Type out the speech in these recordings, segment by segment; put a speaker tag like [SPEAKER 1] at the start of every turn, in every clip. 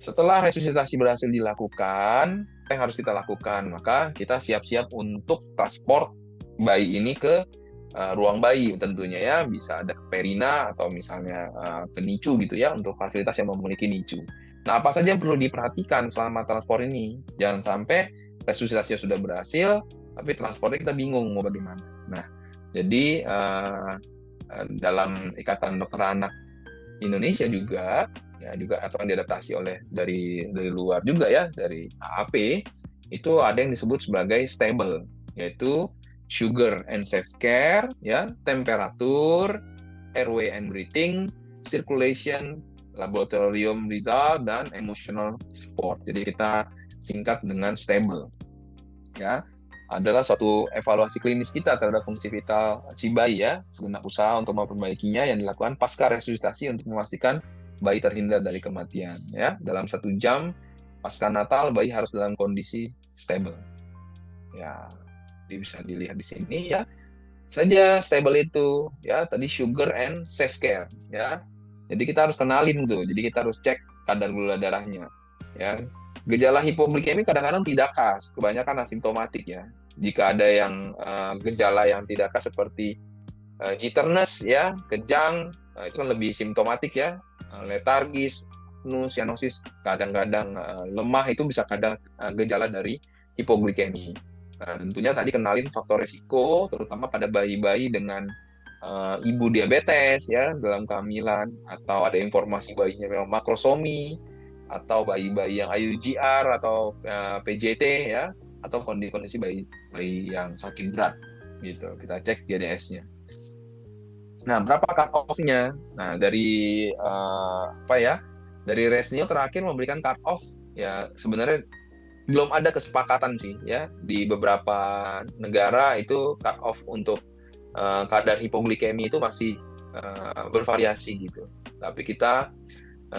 [SPEAKER 1] Setelah resusitasi berhasil dilakukan, apa yang harus kita lakukan? Maka kita siap-siap untuk transport bayi ini ke ruang bayi tentunya ya, bisa ada ke perina atau misalnya ke NICU gitu ya, untuk fasilitas yang memiliki NICU. Nah, apa saja yang perlu diperhatikan selama transport ini? Jangan sampai resusitasinya sudah berhasil, tapi transportnya kita bingung mau bagaimana. Nah, jadi dalam Ikatan Dokter Anak Indonesia juga ya juga atau yang diadaptasi oleh dari luar juga ya, dari AAP, itu ada yang disebut sebagai stable, yaitu sugar and safe care ya, temperatur, airway and breathing, circulation, laboratorium result, dan emotional support. Jadi kita singkat dengan stable ya, adalah suatu evaluasi klinis kita terhadap fungsi vital si bayi ya, segenap usaha untuk memperbaikinya yang dilakukan pasca resusitasi untuk memastikan bayi terhindar dari kematian ya. Dalam 1 jam pasca natal bayi harus dalam kondisi stable ya. Jadi bisa dilihat di sini ya saja stable itu ya, tadi sugar and safe care ya. Jadi kita harus kenalin tuh, jadi kita harus cek kadar gula darahnya ya. Gejala hipoglikemi kadang-kadang tidak khas, kebanyakan asimptomatik ya. Jika ada yang gejala yang tidak khas seperti jitterness ya, kejang, itu kan lebih simptomatik ya. Letargis, cyanosis, kadang-kadang lemah, itu bisa kadang gejala dari hipoglikemi. Nah, tentunya tadi kenalin faktor risiko, terutama pada bayi-bayi dengan ibu diabetes ya dalam kehamilan, atau ada informasi bayinya memang makrosomi, atau bayi-bayi yang IUGR atau PJT ya, atau kondisi bayi yang sakit berat gitu. Kita cek GDS-nya. Nah, berapa cut off-nya? Nah, dari apa ya? Dari Resnio terakhir memberikan cut off ya, sebenarnya belum ada kesepakatan sih ya, di beberapa negara itu cut off untuk kadar hipoglikemi itu masih bervariasi gitu. Tapi kita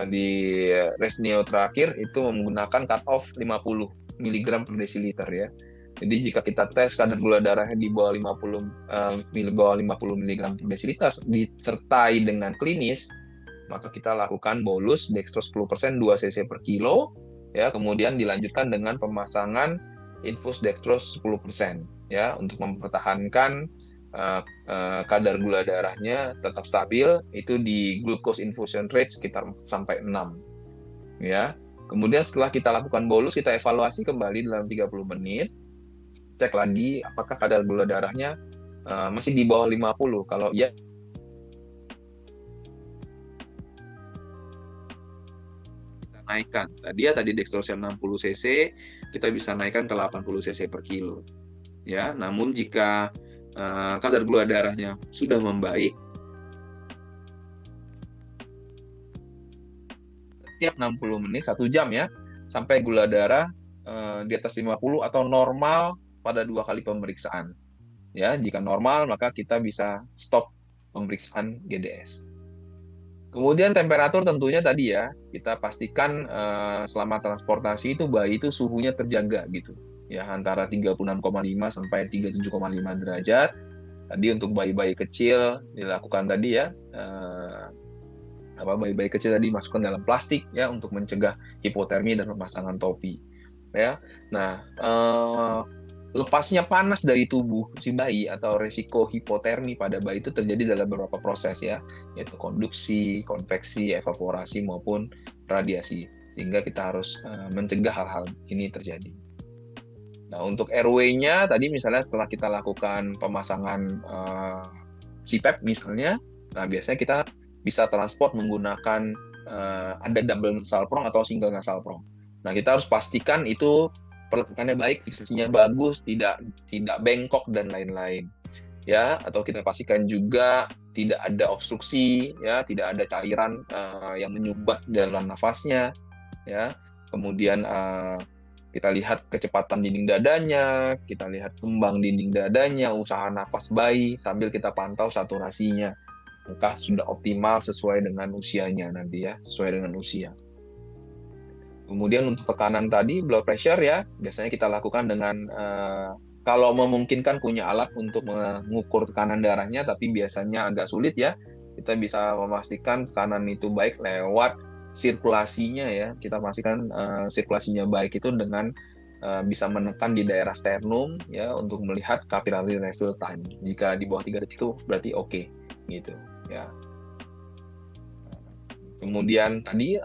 [SPEAKER 1] di Resneo terakhir itu menggunakan cut off 50 mg per desiliter ya. Jadi jika kita tes kadar gula darahnya di bawah 50 mg per desiliter disertai dengan klinis, maka kita lakukan bolus dextrose 10% 2 cc per kilo ya, kemudian dilanjutkan dengan pemasangan infus dextrose 10% ya, untuk mempertahankan kadar gula darahnya tetap stabil, itu di glucose infusion rate sekitar sampai 6 ya. Kemudian setelah kita lakukan bolus, kita evaluasi kembali dalam 30 menit, cek lagi apakah kadar gula darahnya masih di bawah 50. Kalau iya, kita naikkan. Tadi dextrose 60 cc, kita bisa naikkan ke 80 cc per kilo. Ya, namun jika kadar gula darahnya sudah membaik, setiap 60 menit 1 jam ya, sampai gula darah di atas 50 atau normal pada 2 kali pemeriksaan. Ya, jika normal maka kita bisa stop pemeriksaan GDS. Kemudian temperatur tentunya tadi ya, kita pastikan selama transportasi itu bayi itu suhunya terjaga gitu. Ya, antara 36,5 sampai 37,5 derajat. Tadi untuk bayi-bayi kecil dilakukan tadi ya, bayi-bayi kecil tadi masukkan dalam plastik ya untuk mencegah hipotermi dan pemasangan topi ya. Nah, lepasnya panas dari tubuh si bayi atau resiko hipotermi pada bayi itu terjadi dalam beberapa proses ya, yaitu konduksi, konveksi, evaporasi maupun radiasi, sehingga kita harus mencegah hal-hal ini terjadi. Nah, untuk airway-nya tadi misalnya setelah kita lakukan pemasangan CPAP misalnya, nah biasanya kita bisa transport menggunakan ada double nasal prong atau single nasal prong. Nah, kita harus pastikan itu pelekatannya baik, fiksasinya bagus, tidak bengkok dan lain-lain. Ya, atau kita pastikan juga tidak ada obstruksi, ya, tidak ada cairan yang menyumbat dalam nafasnya, ya. Kemudian kita lihat kecepatan dinding dadanya, kita lihat kembang dinding dadanya, usaha nafas bayi, sambil kita pantau saturasinya. Apakah sudah optimal sesuai dengan usianya nanti ya, sesuai dengan usia. Kemudian untuk tekanan tadi, blood pressure ya, biasanya kita lakukan dengan kalau memungkinkan punya alat untuk mengukur tekanan darahnya, tapi biasanya agak sulit ya. Kita bisa memastikan tekanan itu baik lewat sirkulasinya ya, kita pastikan sirkulasinya baik itu dengan bisa menekan di daerah sternum ya untuk melihat capillary refill time. Jika di bawah 3 detik itu berarti oke gitu ya. Kemudian tadi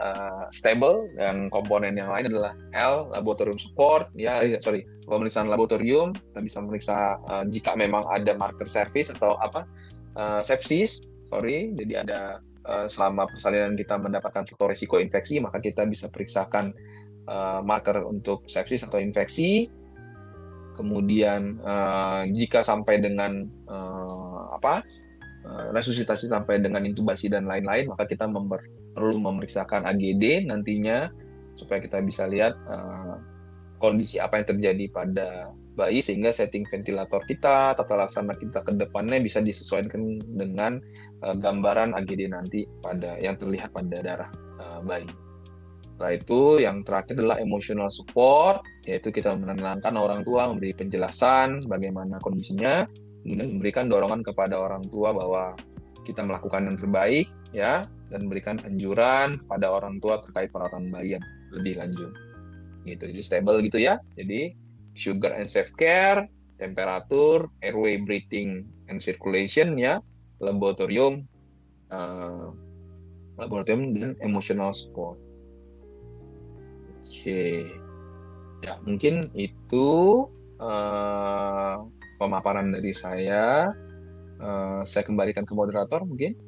[SPEAKER 1] stable dan komponen yang lain adalah L laboratorium support ya, sorry, pemeriksaan laboratorium. Kita bisa memeriksa jika memang ada marker service atau apa sepsis, sorry. Jadi ada selama persalinan kita mendapatkan faktor risiko infeksi, maka kita bisa periksakan marker untuk sepsis atau infeksi. Kemudian jika sampai dengan resusitasi sampai dengan intubasi dan lain-lain, maka kita perlu memeriksakan AGD nantinya supaya kita bisa lihat kondisi apa yang terjadi pada bayi sehingga setting ventilator kita, tata laksana kita ke depannya bisa disesuaikan dengan gambaran AGD nanti pada yang terlihat pada darah bayi. Setelah itu yang terakhir adalah emotional support, yaitu kita menenangkan orang tua, memberi penjelasan bagaimana kondisinya, dan memberikan dorongan kepada orang tua bahwa kita melakukan yang terbaik ya, dan memberikan anjuran pada orang tua terkait perawatan bayi yang lebih lanjut gitu. Jadi stable gitu ya. Jadi sugar and safe care, temperatur, airway, breathing and circulation ya, laboratorium dan emotional support. Oke ya, mungkin itu pemaparan dari saya. Saya kembalikan ke moderator mungkin.